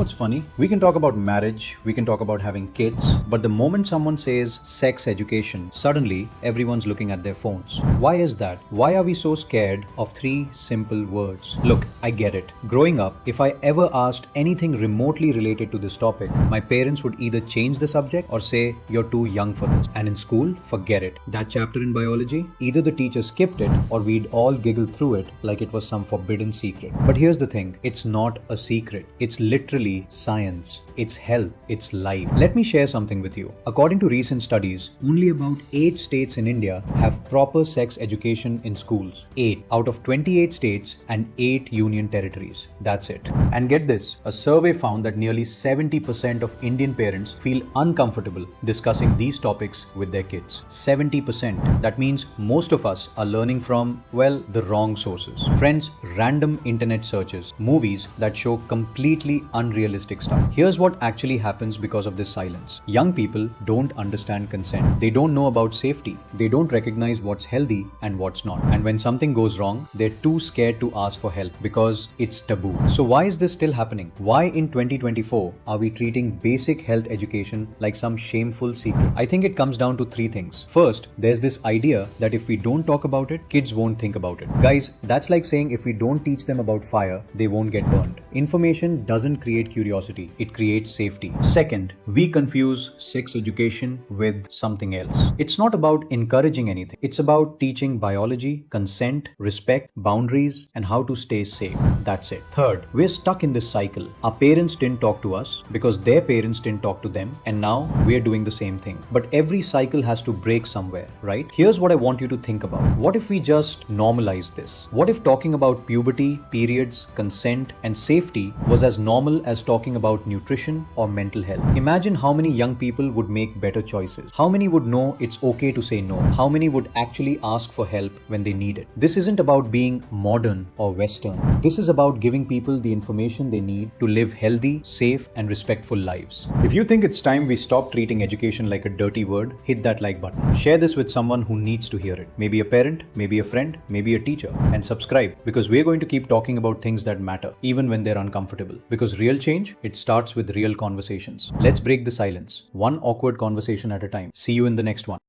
what's funny? We can talk about marriage, we can talk about having kids, but the moment someone says sex education, suddenly everyone's looking at their phones. Why is that? Why are we so scared of three simple words? Look, I get it. Growing up, if I ever asked anything remotely related to this topic, my parents would either change the subject or say, "You're too young for this." And in school, forget it. That chapter in biology, either the teacher skipped it or we'd all giggle through it like it was some forbidden secret. But here's the thing, it's not a secret. It's literally science. It's health. It's life. Let me share something with you. According to recent studies, only about 8 states in India have proper sex education in schools. 8 out of 28 states and 8 union territories. That's it. And get this, a survey found that nearly 70% of Indian parents feel uncomfortable discussing these topics with their kids. 70%. That means most of us are learning from, well, the wrong sources. Friends, random internet searches, movies that show completely unrealistic stuff. Here's what actually happens because of this silence. Young people don't understand consent. They don't know about safety. They don't recognize what's healthy and what's not. And when something goes wrong, they're too scared to ask for help because it's taboo. So why is this still happening? Why in 2024 are we treating basic health education like some shameful secret? I think it comes down to 3 things. First, there's this idea that if we don't talk about it, kids won't think about it. Guys, that's like saying if we don't teach them about fire, they won't get burned. Information doesn't create curiosity, it creates safety. Second, we confuse sex education with something else. It's not about encouraging anything. It's about teaching biology, consent, respect, boundaries, and how to stay safe. That's it. Third, we're stuck in this cycle. Our parents didn't talk to us because their parents didn't talk to them, and now we're doing the same thing. But every cycle has to break somewhere, right? Here's what I want you to think about. What if we just normalize this? What if talking about puberty, periods, consent, and safety was as normal as talking about nutrition or mental health? Imagine how many young people would make better choices. How many would know it's okay to say no? How many would actually ask for help when they need it? This isn't about being modern or Western. This is about giving people the information they need to live healthy, safe, and respectful lives. If you think it's time we stop treating education like a dirty word, hit that like button. Share this with someone who needs to hear it. Maybe a parent, maybe a friend, maybe a teacher. And subscribe, because we're going to keep talking about things that matter, even when they're uncomfortable. Because real change, it starts with real conversations. Let's break the silence, one awkward conversation at a time. See you in the next one.